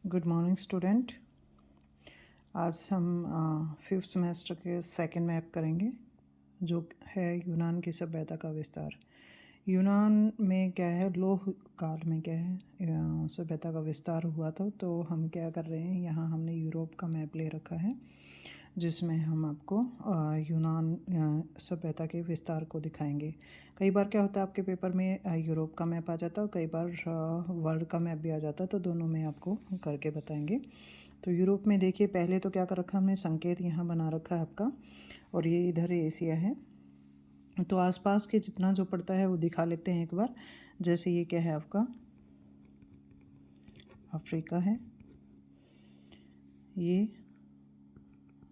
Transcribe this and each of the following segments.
Good morning student. आज हम fifth semester के सेकंड मैप करेंगे जो है यूनान की सभ्यता का विस्तार। यूनान में क्या है, लोह काल में क्या है सभ्यता का विस्तार हुआ था। तो हम क्या कर रहे हैं, यहाँ हमने यूरोप का मैप ले रखा है जिसमें हम आपको यूनान सभ्यता के विस्तार को दिखाएंगे। कई बार क्या होता है आपके पेपर में यूरोप का मैप आ जाता है और कई बार वर्ल्ड का मैप भी आ जाता है, तो दोनों में आपको करके बताएंगे। तो यूरोप में देखिए, पहले तो क्या कर रखा हमने, संकेत यहाँ बना रखा है आपका, और ये इधर एशिया है। तो आसपास के जितना जो पड़ता है वो दिखा लेते हैं एक बार। जैसे ये क्या है आपका, अफ्रीका है, ये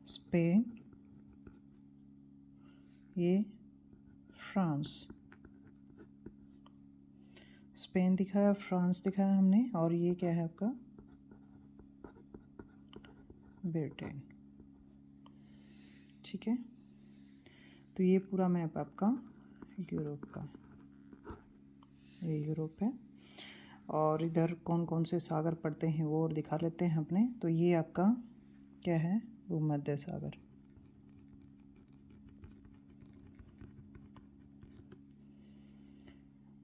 स्पेन, ये फ्रांस। स्पेन दिखाया, फ्रांस दिखाया हमने, और ये क्या है आपका, ब्रिटेन। ठीक है, तो ये पूरा मैप आपका यूरोप का, ये यूरोप है। और इधर कौन कौन से सागर पड़ते हैं वो और दिखा लेते हैं अपने। तो ये आपका क्या है, भूमध्य सागर।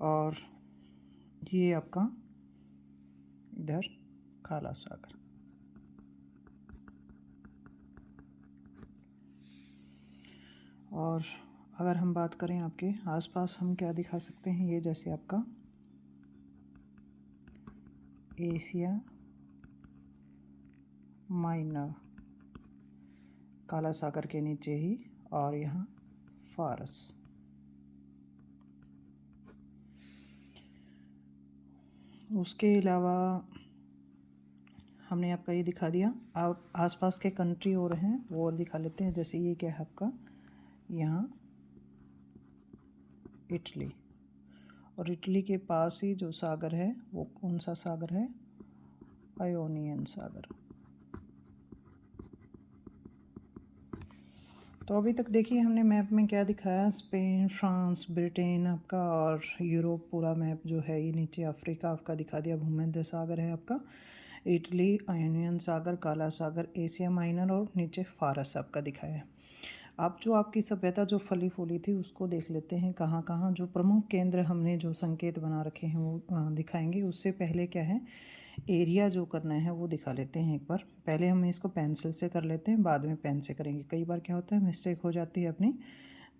और ये आपका इधर काला सागर। और अगर हम बात करें आपके आसपास, हम क्या दिखा सकते हैं, ये जैसे आपका एशिया माइनर, काला सागर के नीचे ही, और यहाँ फारस। उसके अलावा हमने आपका ये दिखा दिया। आप आसपास के कंट्री और हैं वो और दिखा लेते हैं। जैसे ये क्या है आपका, यहाँ इटली, और इटली के पास ही जो सागर है वो कौन सा सागर है, आयोनियन सागर। तो अभी तक देखिए हमने मैप में क्या दिखाया, स्पेन, फ्रांस, ब्रिटेन आपका, और यूरोप पूरा मैप जो है ये नीचे अफ्रीका आपका दिखा दिया, भूमध्य सागर है आपका, इटली, आयोनियन सागर, काला सागर, एशिया माइनर, और नीचे फारस आपका दिखाया है। अब जो आपकी सभ्यता जो फली फूली थी उसको देख लेते हैं, कहाँ कहाँ जो प्रमुख केंद्र हमने जो संकेत बना रखे हैं वो दिखाएंगे। उससे पहले क्या है, एरिया जो करना है वो दिखा लेते हैं एक बार। पहले हम इसको पेंसिल से कर लेते हैं, बाद में पेन से करेंगे। कई बार क्या होता है, मिस्टेक हो जाती है अपनी।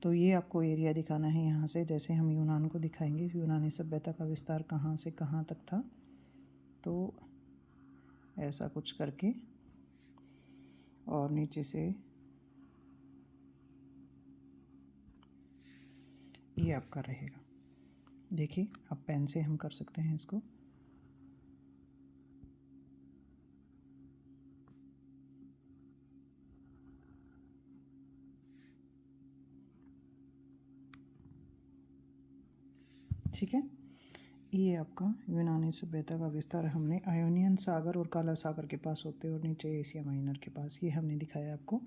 तो ये आपको एरिया दिखाना है यहाँ से। जैसे हम यूनान को दिखाएंगे, यूनानी सभ्यता का विस्तार कहाँ से कहाँ तक था, तो ऐसा कुछ करके, और नीचे से ये आपका रहेगा। देखिए अब पेन से हम कर सकते हैं इसको। ठीक है, ये आपका यूनानी सभ्यता का विस्तार हमने आयोनियन सागर और काला सागर के पास होते और नीचे एशिया माइनर के पास, ये हमने दिखाया आपको।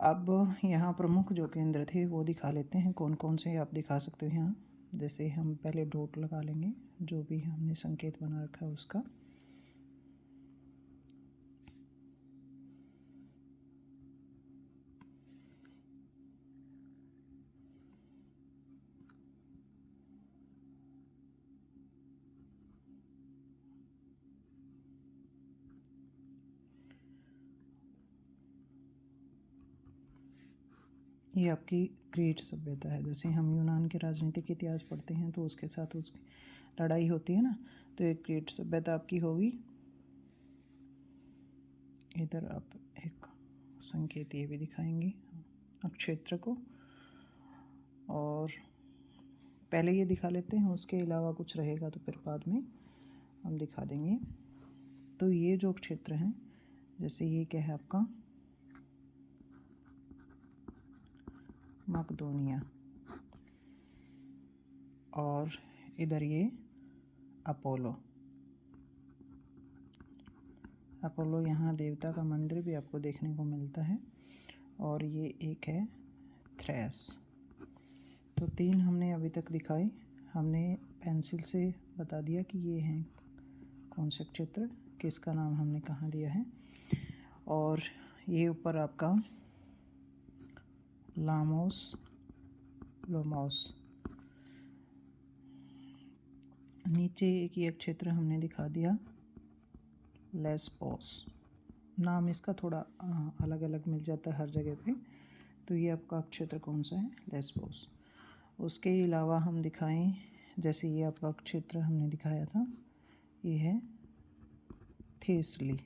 अब यहाँ प्रमुख जो केंद्र थे वो दिखा लेते हैं, कौन कौन से आप दिखा सकते हो यहाँ। जैसे हम पहले डॉट लगा लेंगे जो भी हमने संकेत बना रखा है उसका। ये आपकी क्रीट सभ्यता है। जैसे हम यूनान के राजनीतिक इतिहास पढ़ते हैं तो उसके साथ उसकी लड़ाई होती है ना, तो एक क्रीट सभ्यता आपकी होगी। इधर आप एक संकेत ये भी दिखाएंगे क्षेत्र को, और पहले ये दिखा लेते हैं, उसके अलावा कुछ रहेगा तो फिर बाद में हम दिखा देंगे। तो ये जो क्षेत्र हैं, जैसे ये क्या है आपका, मकदोनिया, और इधर ये अपोलो। अपोलो यहाँ देवता का मंदिर भी आपको देखने को मिलता है। और ये एक है थ्रेस। तो 3 हमने अभी तक दिखाए। हमने पेंसिल से बता दिया कि ये हैं कौन से क्षेत्र, किसका नाम हमने कहाँ दिया है। और ये ऊपर आपका लोमोस, नीचे एक ये क्षेत्र हमने दिखा दिया लेस्बोस। नाम इसका थोड़ा अलग अलग मिल जाता है हर जगह पे। तो ये आपका क्षेत्र कौन सा है, लेस्बोस। उसके अलावा हम दिखाएं, जैसे ये आपका क्षेत्र हमने दिखाया था, ये है थेसली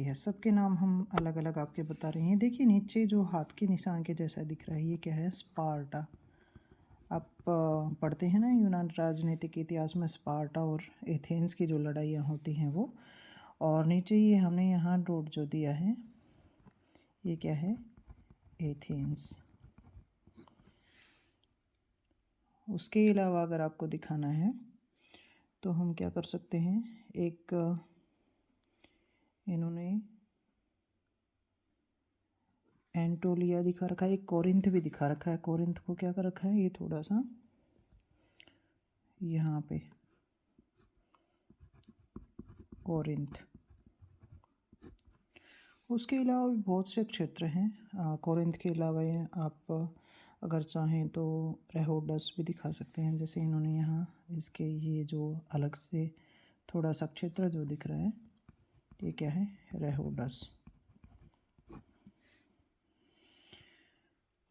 है। सबके नाम हम अलग अलग आपके बता रहे हैं। देखिए नीचे जो हाथ के निशान के जैसा दिख रहा है, ये क्या है, स्पार्टा। आप पढ़ते हैं ना यूनान राजनीतिक इतिहास में, स्पार्टा और एथेंस की जो लड़ाइयाँ होती हैं वो। और नीचे ये हमने यहाँ डॉट जो दिया है, ये क्या है, एथेंस। उसके अलावा अगर आपको दिखाना है तो हम क्या कर सकते हैं, एक इन्होंने एंटोलिया दिखा रखा है, एक कोरिंथ भी दिखा रखा है। कोरिंथ को क्या कर रखा है, ये थोड़ा सा यहाँ पे कोरिंथ। उसके अलावा भी बहुत से क्षेत्र हैं। कोरिंथ के अलावा आप अगर चाहें तो रेहोडस भी दिखा सकते हैं। जैसे इन्होंने यहाँ इसके ये जो अलग से थोड़ा सा क्षेत्र जो दिख रहा है, ये क्या है, रेहोडस।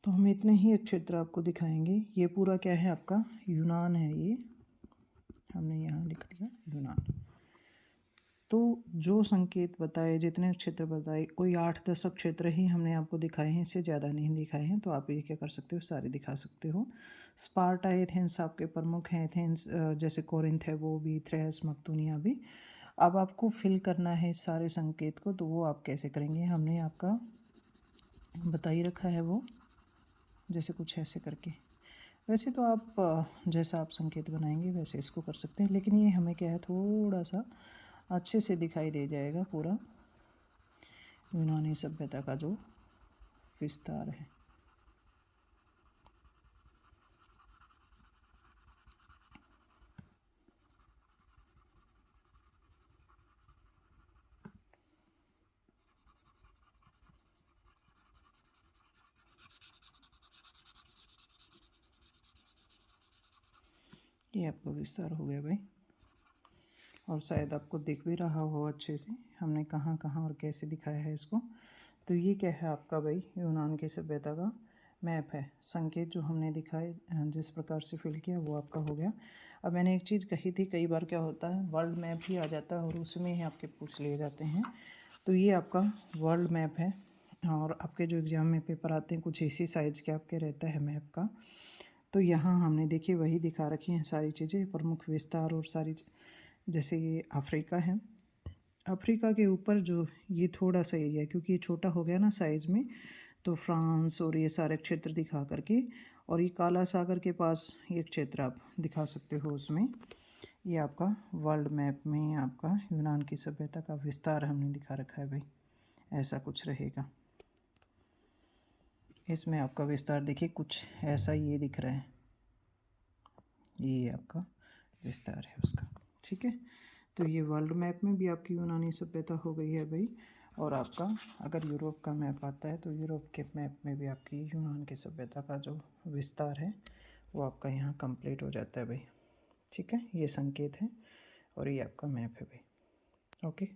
तो हम इतने ही क्षेत्र आपको दिखाएंगे। ये पूरा क्या है आपका, यूनान है। ये हमने यहाँ लिख दिया यूनान। तो जो संकेत बताए, जितने क्षेत्र बताए, कोई 8-10 क्षेत्र ही हमने आपको दिखाए हैं, इससे ज़्यादा नहीं दिखाए हैं। तो आप ये क्या कर सकते हो, सारे दिखा सकते हो। स्पार्टा, एथेंस आपके प्रमुख हैं। एथेंस जैसे कोरिंथ है वो भी, थ्रेस, मकदूनिया भी। अब आपको फिल करना है इस सारे संकेत को, तो वो आप कैसे करेंगे, हमने आपका बता ही रखा है वो, जैसे कुछ ऐसे करके। वैसे तो आप जैसा आप संकेत बनाएंगे वैसे इसको कर सकते हैं, लेकिन ये हमें क्या है, थोड़ा सा अच्छे से दिखाई दे जाएगा पूरा यूनानी सभ्यता का जो विस्तार है। ये आपका विस्तार हो गया भाई, और शायद आपको दिख भी रहा हो अच्छे से हमने कहाँ कहाँ और कैसे दिखाया है इसको। तो ये क्या है आपका भाई, यूनान की सभ्यता का मैप है। संकेत जो हमने दिखाए, जिस प्रकार से फिल किया, वो आपका हो गया। अब मैंने एक चीज़ कही थी, कई बार क्या होता है वर्ल्ड मैप ही आ जाता है और उसमें ही आपके पूछ लिए जाते हैं। तो ये आपका वर्ल्ड मैप है, और आपके जो एग्ज़ाम में पेपर आते हैं कुछ इसी साइज़ के आपके रहता है मैप का। तो यहाँ हमने देखिए वही दिखा रखी हैं सारी चीज़ें, प्रमुख विस्तार और सारी जैसे ये अफ्रीका है। अफ्रीका के ऊपर जो ये थोड़ा सा एरिया है, क्योंकि ये छोटा हो गया ना साइज़ में, तो फ्रांस और ये सारे क्षेत्र दिखा करके, और ये काला सागर के पास ये क्षेत्र आप दिखा सकते हो उसमें। ये आपका वर्ल्ड मैप में आपका यूनान की सभ्यता का विस्तार हमने दिखा रखा है भाई, ऐसा कुछ रहेगा। इसमें आपका विस्तार देखिए कुछ ऐसा ये दिख रहा है, ये आपका विस्तार है उसका, ठीक है। तो ये वर्ल्ड मैप में भी आपकी यूनानी सभ्यता हो गई है भाई। और आपका अगर यूरोप का मैप आता है तो यूरोप के मैप में भी आपकी यूनान की सभ्यता का जो विस्तार है वो आपका यहाँ कंप्लीट हो जाता है भाई, ठीक है। ये संकेत है और ये आपका मैप है भाई, ओके।